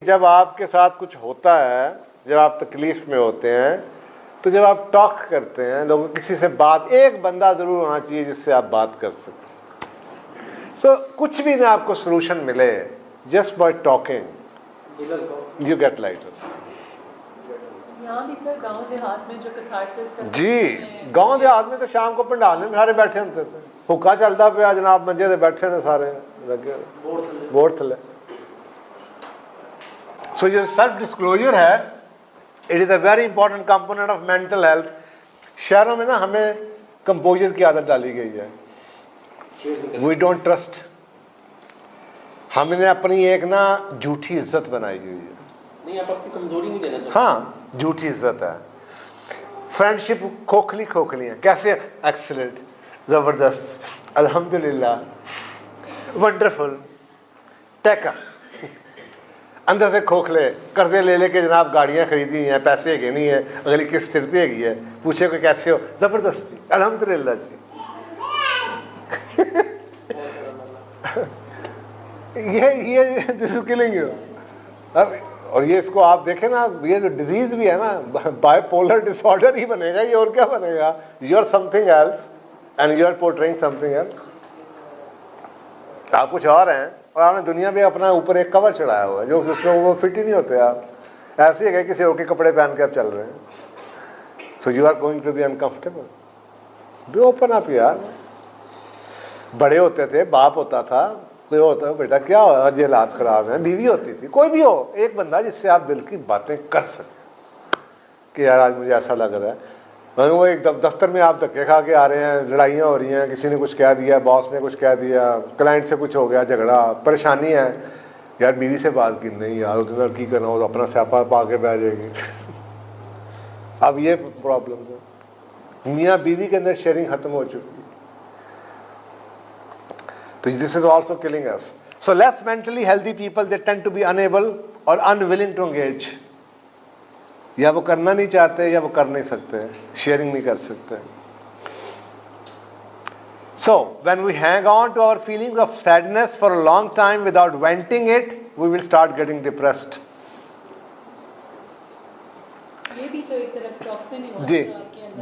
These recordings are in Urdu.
جب آپ کے ساتھ کچھ ہوتا ہے، جب آپ تکلیف میں ہوتے ہیں، تو جب آپ ٹاک کرتے ہیں لوگوں، کسی سے بات، ایک بندہ ضرور ہونا چاہیے جس سے آپ بات کر سکیں. کچھ بھی نہ آپ کو سلوشن ملے، just by talking you get lighter. یہاں بھی سر گاؤں دیہات میں جو کتھارسس کا جی، گاؤں دیہات میں تو شام کو پنڈال میں سارے بیٹھے ہوتے تھے، حکا چلتا پیا جناب، منجے سے بیٹھے نے سارے لگے بورڈ تھلے. سو یہ سیلف ڈسکلوجر ہے، it is a very important component of mental health. شہروں میں نا ہمیں کمپوزر کی عادت ڈالی گئی ہے، وی ڈونٹ ٹرسٹ. ہم نے اپنی ایک نا جھوٹی عزت بنائی ہوئی ہے. نہیں، آپ اپنی کمزوری نہیں دینا چاہتے. ہاں، جھوٹی عزت ہے. فرینڈ شپ کھوکھلی ہیں. کیسے؟ ایکسلنٹ، زبردست، الحمدللہ، ونڈرفل، ٹیکا. اندر سے کھوکھلے، قرضے لے لے کے جناب گاڑیاں خریدی ہیں، پیسے ہے نہیں ہے، اگلی قسط سرتی ہے گی ہے، پوچھے کہ کیسے ہو، زبردست جی، الحمدللہ جی. یہ دس از کلنگ یو. اب اور یہ اس کو آپ دیکھیں نا، یہ جو ڈیزیز بھی ہے نا، بائی پولر ڈس آرڈر ہی بنے گا یہ، اور کیا بنے گا. You are something else and you are portraying something else. آپ کچھ اور ہیں اور آپ نے دنیا میں اپنا اوپر ایک کور چڑھایا ہوا ہے جو اس میں وہ فٹ ہی نہیں ہوتے. آپ ایسے ہی ہے کہ کسی اور کے کپڑے پہن کے آپ چل رہے ہیں. So you are going to be uncomfortable. Be open up یار. بڑے ہوتے تھے، باپ ہوتا تھا، کوئی ہوتا ہے بیٹا کیا ہو، آج حالات خراب ہیں، بیوی ہوتی تھی، کوئی بھی ہو، ایک بندہ جس سے آپ دل کی باتیں کر سکیں کہ یار آج مجھے ایسا لگ رہا ہے. وہ ایک دفتر میں آپ دھکے کھا کے آ رہے ہیں، لڑائیاں ہو رہی ہیں، کسی نے کچھ کہہ دیا، باس نے کچھ کہہ دیا، کلائنٹ سے کچھ ہو گیا، جھگڑا، پریشانی ہے. یار بیوی سے بات کی نہیں یار، اس دن کی کرنا ہو تو اپنا سیاپا پا کے بہ جائے گی. اب یہ پرابلم ہے، میاں بیوی کے اندر شیئرنگ ختم ہو چکی. So this is also killing us. So less mentally healthy people, they tend to be unable or unwilling to engage. یا وہ کرنا نہیں چاہتے یا وہ کر نہیں سکتے، شیئرنگ نہیں کر سکتے. So when we hang on to our feelings of sadness for a long time without venting it, we will start getting depressed. یہ بھی تو ایک طرف ٹاکسن ہی جی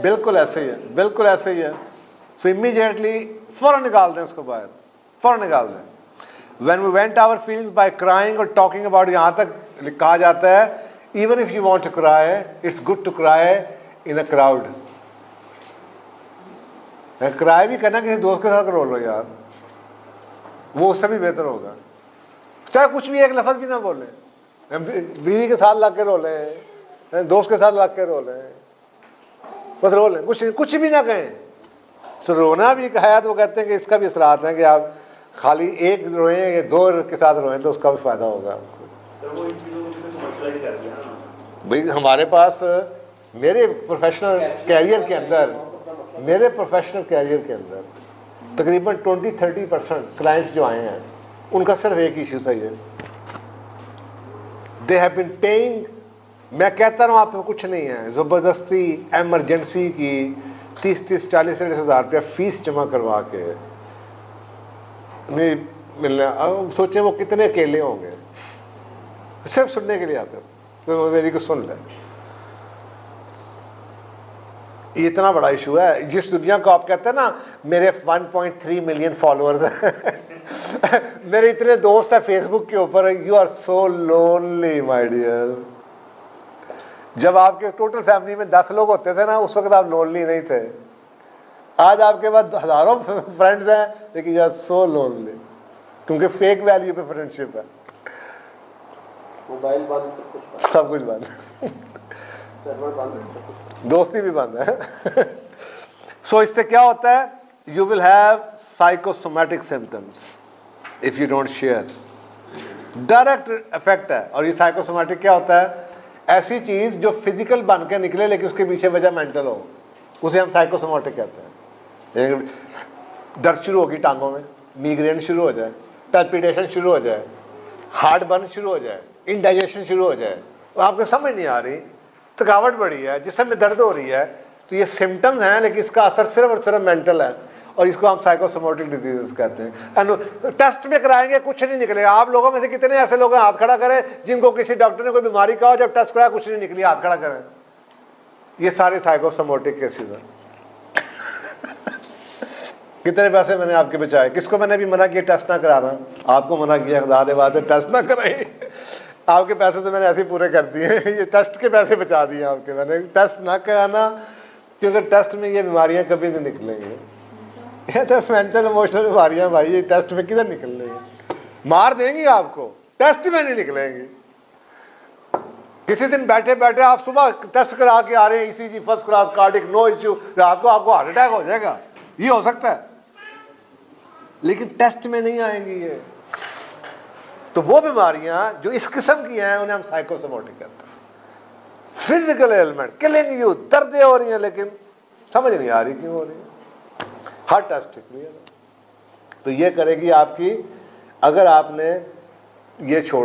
بالکل ایسے ہی ہے، بالکل ایسے ہی ہے. سو امیڈیٹلی فوراً نکال دیں اس کو باہر، فوراً نکال دیں. When we vent our feelings by crying اور ٹاکنگ اباؤٹ، یہاں تک کہا جاتا ہے even if you want to cry it's good to cry in a crowd. کرائی بھی کرنا کسی دوست کے ساتھ رو لو یار، وہ اس سے بھی بہتر ہوگا. چاہے کچھ بھی ایک لفظ بھی نہ بولیں، بیوی کے ساتھ لگ کے رو لیں، دوست کے ساتھ لگ کے رو لیں، بس رو لیں، کچھ بھی نہ کہیں. رونا بھی کہا ہے تو وہ کہتے ہیں کہ اس کا بھی اثرات ہیں کہ آپ خالی ایک روئیں یا دو کے ساتھ روئیں تو اس کا بھی فائدہ ہوگا آپ کو. بھائی ہمارے پاس میرے پروفیشنل کیریئر کے اندر تقریباً 20-30% کلائنٹس جو آئے ہیں ان کا صرف ایک ایشو تھا، یہ دے ہیو بین پیئنگ. میں کہتا رہا ہوں آپ کو کچھ نہیں ہے، زبردستی ایمرجنسی کی 30-40 ہزار روپیہ فیس جمع کروا کے نہیں ملنا. سوچیں وہ کتنے اکیلے ہوں گے، صرف سننے کے لیے آتے تھے، میری کو سن لیں. یہ اتنا بڑا ایشو ہے. جس دنیا کو آپ کہتے ہیں نا میرے 1.3 ملین فالوورز ہیں، میرے اتنے دوست ہیں فیس بک کے اوپر، you are so lonely my dear. جب آپ کے ٹوٹل فیملی میں 10 لوگ ہوتے تھے نا اس وقت آپ لونلی نہیں تھے. آج آپ کے پاس ہزاروں فرینڈز ہیں لیکن یو آر سو لونلی، کیونکہ فیک ویلیو پہ فرینڈ شپ ہے. موبائل بند، سب کچھ بند، سرور بند، دوستی بھی بند ہے. سو اس سے کیا ہوتا ہے، you will have psychosomatic symptoms if you don't share. Direct effect ہے. اور یہ سائیکوسومیٹک کیا ہوتا ہے، ایسی چیز جو فزیکل بن کے نکلے لیکن اس کے پیچھے وجہ مینٹل ہو، اسے ہم سائیکوسومیٹک کہتے ہیں. درد شروع ہوگی ٹانگوں میں، میگرین شروع ہو جائے، پلپیٹیشن شروع ہو جائے، ہارٹ برن شروع ہو جائے، انڈائجیشن شروع ہو جائے، اور آپ کو سمجھ نہیں آ رہی، تھکاوٹ بڑی ہے، جسم میں درد ہو رہی ہے، تو یہ سمٹمز ہیں لیکن اس کا اثر صرف اور صرف مینٹل ہے. اور اس کو ہم سائیکوسومیٹک ڈیزیز کہتے ہیں. ٹیسٹ میں کرائیں گے کچھ نہیں نکلے گا. آپ لوگوں میں سے کتنے ایسے لوگ ہیں ہاتھ کھڑا کریں جن کو کسی ڈاکٹر نے کوئی بیماری کہا ہو, جب ٹیسٹ کرایا کچھ نہیں نکلی, ہاتھ کھڑا کریں. یہ سارے سائیکوسومیٹک کیسز ہیں. کتنے پیسے میں نے آپ کے بچائے. کس کو میں نے بھی منع کیا ٹیسٹ نہ کرانا؟ آپ کو منع کیا خدا دے واسطے ٹیسٹ نہ کرائیں. آپ کے پیسے تو میں نے ایسے ہی پورے کر دیے, یہ ٹیسٹ کے پیسے بچا دیے آپ کے. میں نے ٹیسٹ نہ کرانا کیونکہ ٹیسٹ میں یہ بیماریاں کبھی نہیں نکلیں گی. یہ تو مینٹل ایموشنل بیماریاں بھائی, یہ ٹیسٹ میں کدھر نکل رہی ہیں؟ مار دیں گی آپ کو, ٹیسٹ میں نہیں نکلیں گی. کسی دن بیٹھے بیٹھے آپ صبح ٹیسٹ کرا کے آ رہے ہیں ECG first class, cardiac no issue, رات کو آپ کو ہارٹ اٹیک ہو جائے گا. یہ ہو سکتا ہے, لیکن ٹیسٹ میں نہیں آئیں گی یہ. تو وہ بیماریاں جو اس قسم کی ہیں انہیں ہم سائیکوسومیٹک کہتے ہیں. فزیکل ایلمنٹ کلنگ یو, دردیں ہو رہی ہیں لیکن سمجھ نہیں آ رہی کیوں ہو رہی ہے. ہر ٹیسٹ ٹھیک نہیں ہے. تو یہ کرے گی آپ کی, اگر آپ نے یہ چھوڑ